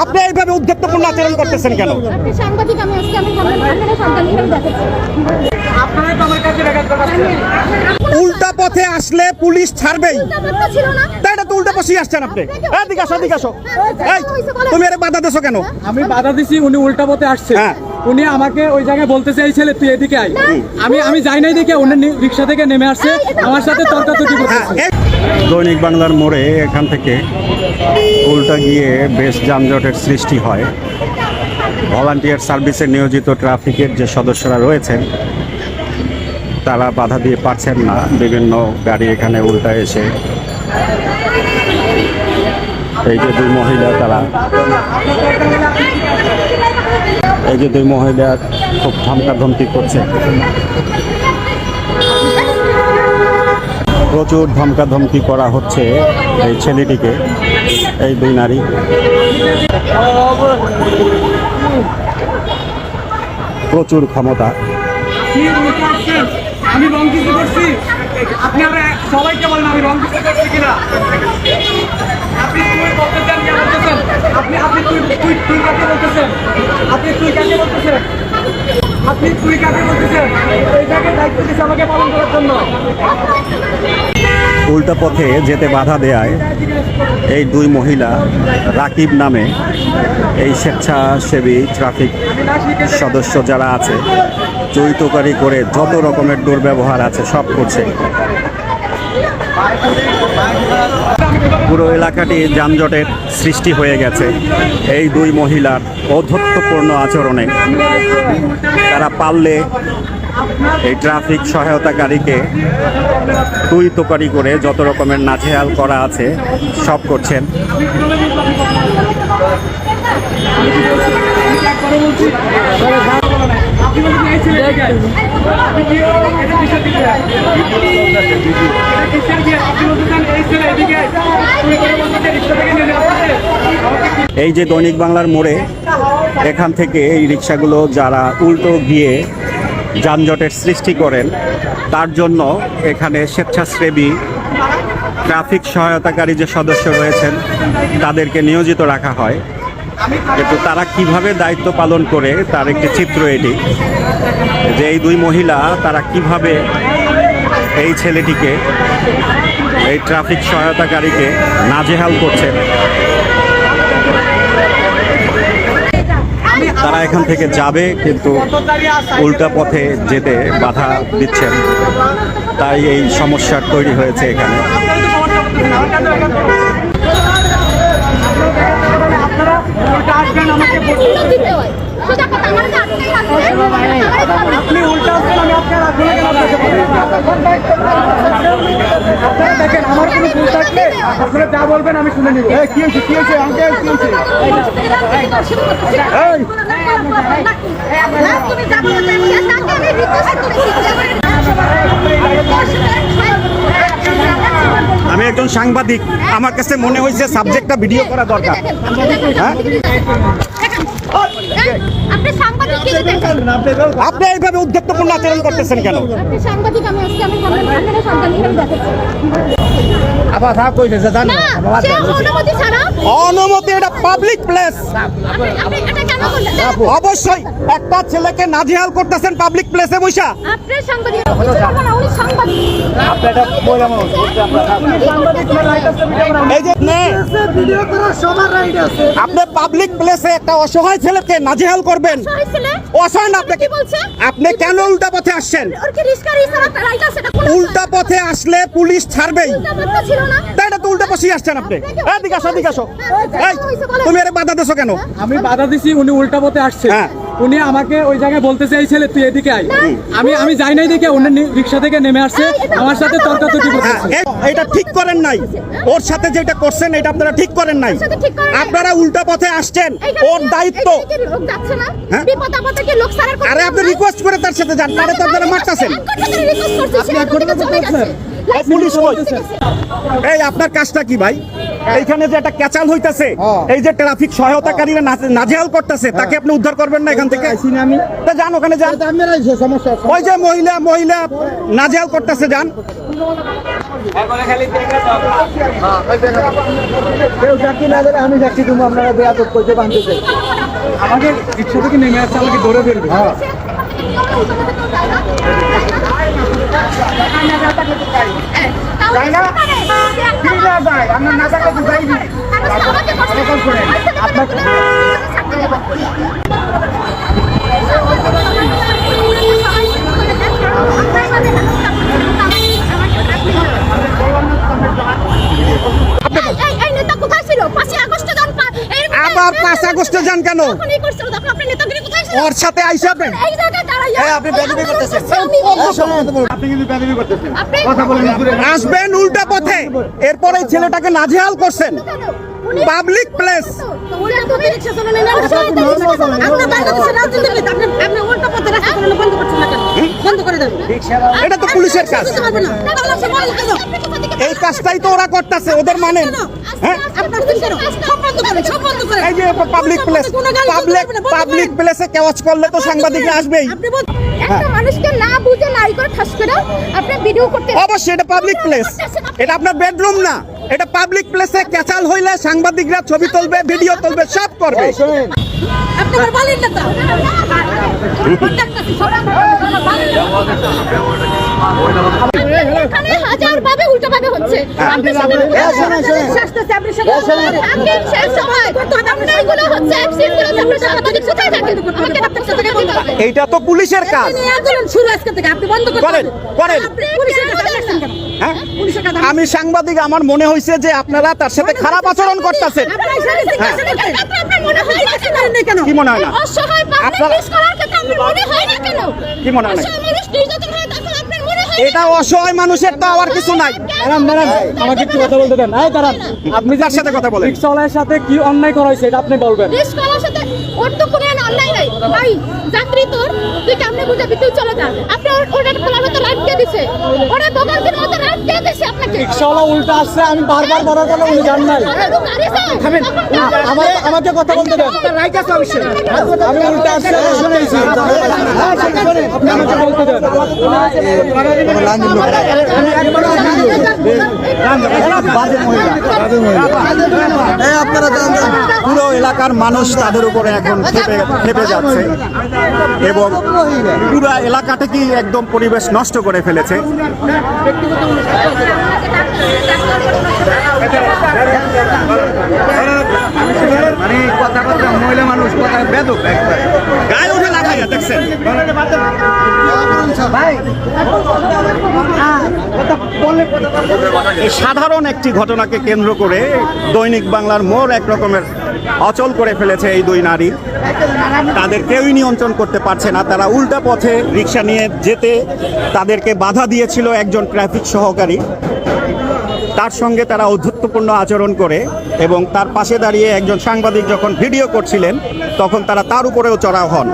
আপনি এইভাবে উদ্যোক্তপূর্ণ আচরণ করতেছেন কেন? উল্টা পথে আসলে পুলিশ ছাড়বেই, তাই এটা তো উল্টা পথে আসছেন আপনি। এদিকে আসো, এদিকে আসো। এই তুমি আরে বাধা দিছো কেন? আমি বাধা দিছি, উনি উল্টা পথে আসছে। উনি আমাকে ওই জায়গায় বলতেছে এই ছেলে তুই এদিকে আয়। আমি যাই নাই দেখে উনি রিক্সা থেকে নেমে আসছে, আমার সাথে তর্কাতর্কি করতেছে। দৈনিক বাংলার মোড়ে এখান থেকে উল্টা গিয়ে বেশ যানজটের সৃষ্টি হয়। ভলান্টিয়ার সার্ভিসে নিয়োজিত ট্রাফিকের যে সদস্যরা রয়েছেন তারা বাধা দিয়ে পারছেন না। বিভিন্ন গাড়ি এখানে উল্টা এসে এই যে দুই মহিলা খুব ধমকাধমকি করছে, প্রচুর ধমকাধমকি করা হচ্ছে এই ছেলেটিকে। এই দুই নারী প্রচুর ক্ষমতা। আমি রং কিছু করছি, আপনি আমরা সবাইকে বলেন আমি রং কিছু করছি কিনা। আপনি তুই বলতেছেন, কে বলতেছেন? আপনি তুই কাকে বলতেছেন? আপনি তুই কাকে বলতেছেন? আপনি তুই কাকে বলতেছেন? এই জায়গায় দায়িত্ব দিচ্ছে আমাকে পালন করার জন্য। উল্টা পথে যেতে বাধা দেয় এই দুই মহিলা রাকিব নামে এই স্বেচ্ছাসেবী ট্রাফিক সদস্য যারা আছে, চরিতকারী করে যত রকমের দুর্ব্যবহার আছে সব করছে। পুরো এলাকাটি যানজটের সৃষ্টি হয়ে গেছে এই দুই মহিলার ঔদ্ধত্যপূর্ণ আচরণে। তারা পারলে এই ট্রাফিক সহায়তাকারীকে তুই তোকারি করে যত রকমের নাজেহাল করা আছে সব করছেন। এই যে দৈনিক বাংলার মোড়ে এখান থেকে এই রিক্সাগুলো যারা উল্টো গিয়ে যানজটের সৃষ্টি করেন তার জন্য এখানে স্বেচ্ছাসেবী ট্রাফিক সহায়তাকারী যে সদস্য রয়েছেন তাদেরকে নিয়োজিত রাখা হয়। কিন্তু তারা কিভাবে দায়িত্ব পালন করে তার একটি চিত্র এটি, যে এই দুই মহিলা তারা কিভাবে এই ছেলেটিকে, এই ট্রাফিক সহায়তাকারীকে নাজেহাল করছেন। তারা এখান থেকে যাবে কিন্তু উল্টা পথে যেতে বাধা দিচ্ছেন, তাই এই সমস্যার তৈরি হয়েছে এখানে। আপনি উল্টা আসবেন, আমি আপনার দেখেন আমার কোনো ভুল থাকলে আপনারা যা বলবেন আমি শুনে নিব। কি হয়েছে, কি হয়েছে আঙ্কেল, কি হয়েছে? আমি একজন সাংবাদিক, আমার কাছে মনে হয়েছে সাবজেক্টটা ভিডিও করা দরকার। হ্যাঁ, আপনি এইভাবে উদ্যোক্তপূর্ণ আচরণ করতেছেন কেন? অনুমতি, এটা পাবলিক প্লেস। অবশ্যই একটা ছেলেকে নাজেহাল করতেছেন পাবলিক প্লেসে বসা। আপনি পাবলিক প্লেসে একটা অসহায় ছেলেকে নাজেহাল করবেন? অসহায় না, আপনি কেন উল্টা পথে আসছেন? উল্টা পথে আসলে পুলিশ ছাড়বেই, তাই এটা তো উল্টা পথে আসছেন আপনি। এদিকে আসো, এদিকে আসো। এই তুমি আরে বাধা দিছো কেন? আমি বাধা দিছি, উনি উল্টা পথে আসছে। উনি আমাকে ওই জায়গায় বলতেছে এই ছেলে তুই এদিকে আয়। আমি যাই নাই দেখে উনি রিক্সা থেকে নেমে আসছে, আমার সাথে তর্কাতর্কি করতেছে। এটা ঠিক করেন নাই, ওর সাথে যেটা করছেন এটা আপনারা ঠিক করেন নাই। আপনারা উল্টা পথে আসছেন, ওর দায়িত্ব। আরে আপনি রিকোয়েস্ট করে তার সাথে যান, তারে তো আপনারা মারতেছেন। পুলিশ এই আপনার কাজটা কি ভাই? এইখানে যে একটা ক্যাচাল হইতাছে, এই যে ট্রাফিক সহায়তাকারীরা নাজেহাল করতেছে, তাকে আপনি উদ্ধার করবেন না এখান থেকে? আমি যান, ওখানে যান। ওই যে মহিলা নাজেহাল করতেছে, যান। কেউ চাকরি না করে আমি চাকরি তুমি আপনারা বেয়াদব করতে বাঁধতে চাই। আমাকে রিক্সা থেকে নেমে আসছে, আমাকে দৌড়ে ফেলবে। আবার 5 আগস্টে যান কেন? ওর সাথে আইসা আপনি আপনি বেয়াদবি করতেছেন। আপনি কিন্তু বেয়াদবি করতেছেন। কথা বলেন। আসবেন উল্টা পথে, এরপরে এই ছেলেটাকে নাজেহাল করছেন। পাবলিক প্লেস, এটা তো পুলিশের কাজ। এই কাজটাই তো ওরা করতেছে, ওদের মানে হ্যাঁ? এই যে পাবলিক প্লেস, পাবলিক প্লেসে কেওয়াজ করলে তো সাংবাদিকরা আসবেই। একটা মানুষকে না বুঝে নাই করে ঠাস করে আপনি ভিডিও করতে অবশ্যই এটা পাবলিক প্লেস, এটা আপনার বেডরুম না, এটা পাবলিক প্লেসে ক্যাচাল হইলে সাংবাদিকরা ছবি তুলবে, ভিডিও তুলবে, সব করবে। আপনি আমার বলেন না তো এখানে হাজার ভাবে উল্টো ভাবে হচ্ছে। আপনি এইটা তো পুলিশের কাজ। করেন, করেন। হ্যাঁ? আমি সাংবাদিক, আমার মনে হয়েছে যে আপনারা তার সাথে খারাপ আচরণ করতেছেন। কি মনে হয় না? কি মনে হয় না? এটা অসহায় মানুষের তো আর কিছু নাই। ম্যাডাম, ম্যাডাম, আমাকে একটু কথা বলতে দেন। এই দাঁড়ান, আপনি যার সাথে কথা বলেন, রিক্সাওয়ালার সাথে কি অন্যায় করা হয়েছে এটা আপনি বলবেন। ওর তো কোনো অন্যায় নাই ভাই, যাত্রী তোর, তুই কেমনে বুঝাবি, তুই চলে যা। আপনি ওটা খোলার মতো লাইট দিয়ে দিছে, ওরা দোকানের মতো লাইট দিয়ে দিছে আপনাকে। রিক্সাওয়ালা উল্টা আসছে, আমি বারবার বলার পরে উনি জান নাই। আমাকে কথা বলতে দেন। আমি উল্টা আসছে শুনেছি, আপনি আমাকে বলতে দেন। পুরো এলাকার মানুষ তাদের উপরে এখন খেপে যাচ্ছে এবং পুরো এলাকাটাকেই একদম পরিবেশ নষ্ট করে ফেলেছে। মানে কথা কথা মহিলা মানুষ কথা বেদক একবার গায়ে উঠে লাগাইয়া দেখছেন। এই সাধারণ একটি ঘটনাকে কেন্দ্র করে দৈনিক বাংলার মোড় এক রকমের অচল করে ফেলেছে এই দুই নারী। তাদের কেউই নিয়ন্ত্রণ করতে পারছে না। তারা উল্টা পথে রিক্সা নিয়ে যেতে তাদেরকে বাধা দিয়েছিল একজন ট্রাফিক সহকারী। তার সঙ্গে তারা ঔদ্ধত্যপূর্ণ আচরণ করে এবং তার পাশে দাঁড়িয়ে একজন সাংবাদিক যখন ভিডিও করছিলেন তখন তারা তার উপরেও চড়াও হন।